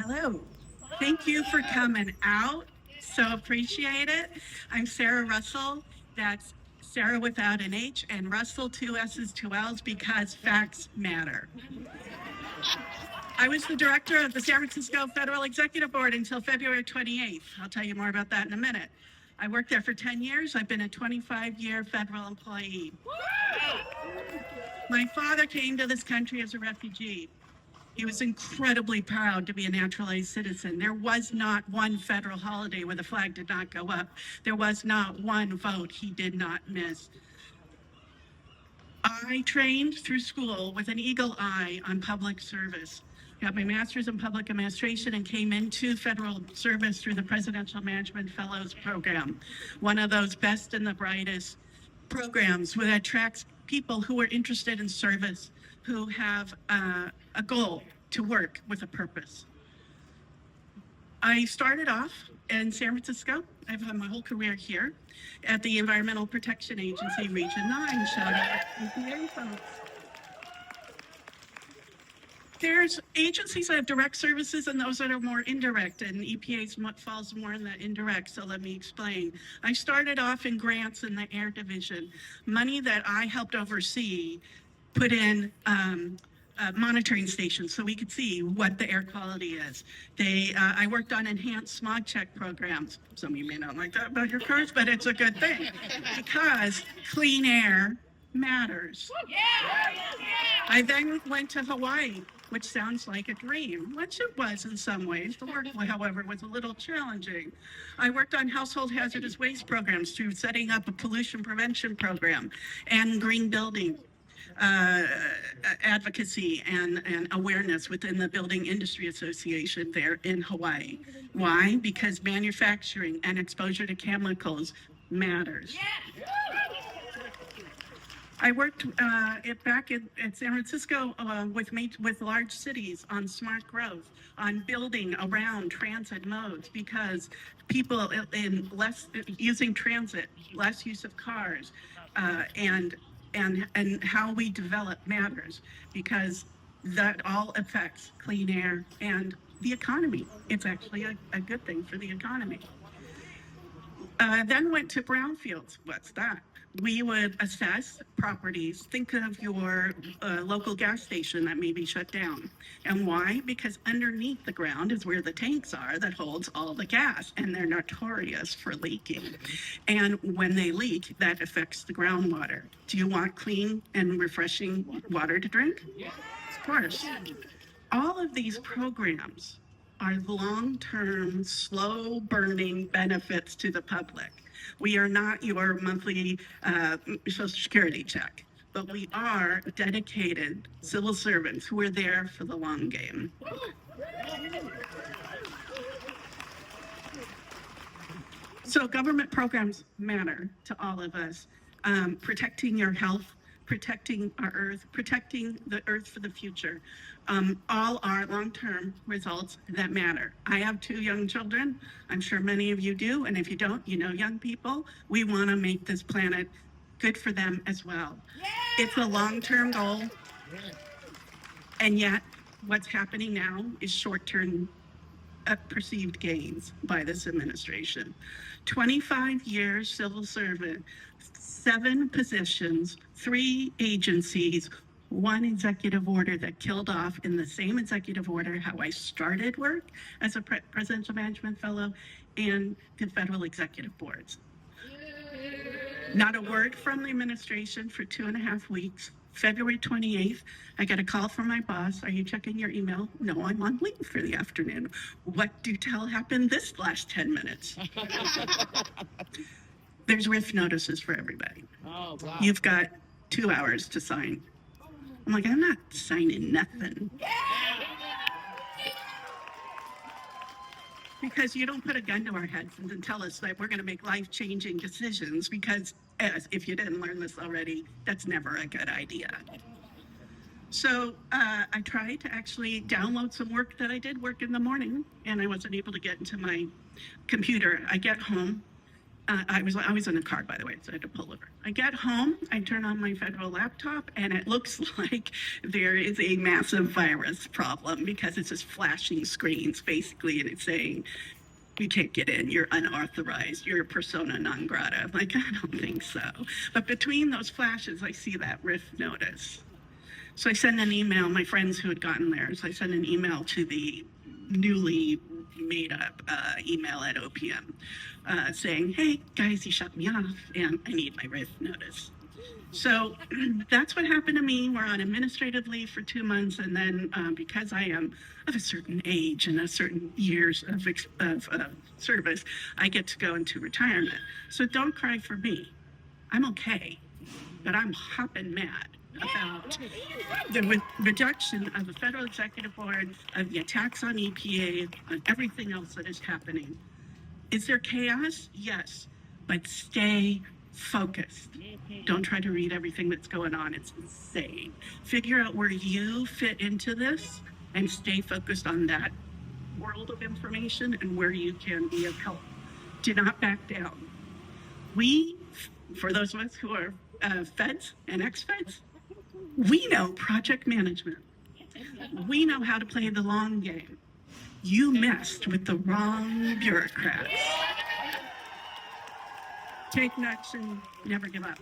Hello. Thank you for coming out. So appreciate it. I'm Sarah Russell. That's Sarah without an H and Russell, two S's, two L's, because facts matter. I was the director of the San Francisco Federal Executive Board until February 28th. I'll tell you more about that in a minute. I worked there for 10 years. I've been a 25-year federal employee. My father came to this country as a refugee. He was incredibly proud to be a naturalized citizen. There was not one federal holiday where the flag did not go up. There was not one vote he did not miss. I trained through school with an eagle eye on public service. Got my master's in public administration and came into federal service through the Presidential Management Fellows Program, one of those best and the brightest programs that attracts people who are interested in service, who have a goal to work with a purpose. I started off in San Francisco. I've had my whole career here at the Environmental Protection Agency, Region 9. Shout out EPA folks. There's agencies that have direct services and those that are more indirect, and EPA falls more in the indirect, so let me explain. I started off in grants in the Air Division. Money that I helped oversee put in monitoring stations so we could see what the air quality is. I worked on enhanced smog check programs. Some of you may not like that about your cars, but it's a good thing because clean air matters. I then went to Hawaii, which sounds like a dream, which it was in some ways. The work, however, was a little challenging. I worked on household hazardous waste programs through setting up a pollution prevention program and green building advocacy and awareness within the Building Industry Association there in Hawaii. Why? Because manufacturing and exposure to chemicals matters. I worked back at San Francisco with large cities on smart growth, on building around transit modes, because people in using transit, less use of cars, and how we develop matters, because that all affects clean air and the economy. It's actually a good thing for the economy. Then went to brownfields. What's that? We would assess properties. Think of your local gas station that may be shut down. And why? Because underneath the ground is where the tanks are that holds all the gas, and they're notorious for leaking. And when they leak, that affects the groundwater. Do you want clean and refreshing water to drink? Yes. Of course. All of these programs are long-term, slow-burning benefits to the public. We are not your monthly Social Security check, but we are dedicated civil servants who are there for the long game. So government programs matter to all of us. Protecting your health, protecting our earth, protecting the earth for the future. All are long-term results that matter. I have 2 young children. I'm sure many of you do. And if you don't, you know young people. We want to make this planet good for them as well. Yeah! It's a long-term goal. And yet what's happening now is short-term perceived gains by this administration. 25 years civil servant, 7 positions, 3 agencies, 1 executive order that killed off in the same executive order how I started work as a presidential management fellow and the federal executive boards. Not a word from the administration for 2.5 weeks. February 28th, I got a call from my boss. Are you checking your email? No, I'm on leave for the afternoon. What do tell happened this last 10 minutes? There's RIF notices for everybody. Oh, wow. You've got 2 hours to sign. I'm like, I'm not signing nothing. Because you don't put a gun to our heads and tell us that we're going to make life-changing decisions, because if you didn't learn this already, that's never a good idea. So I tried to actually download some work that I did work in the morning, and I wasn't able to get into my computer. I get home. I was in the car, by the way, so I had to pull over. I get home, I turn on my federal laptop, and it looks like there is a massive virus problem because it's just flashing screens, basically, and it's saying, you can't get in, you're unauthorized, you're persona non grata. I'm like, I don't think so. But between those flashes, I see that RIF notice. So I send an email, my friends who had gotten there, so I send an email to the newly made up email at OPM saying, hey, guys, you shut me off and I need my RIF notice. So that's what happened to me. We're on administrative leave for 2 months, and then because I am of a certain age and a certain years of service, I get to go into retirement. So don't cry for me. I'm okay, but I'm hopping mad about the reduction of the federal executive board, of the attacks on EPA, on everything else that is happening. Is there chaos? Yes, but stay focused. Don't try to read everything that's going on. It's insane. Figure out where you fit into this and stay focused on that world of information and where you can be of help. Do not back down. We, for those of us who are feds and ex-feds, we know project management. We know how to play the long game. You messed with the wrong bureaucrats. Take action, never give up.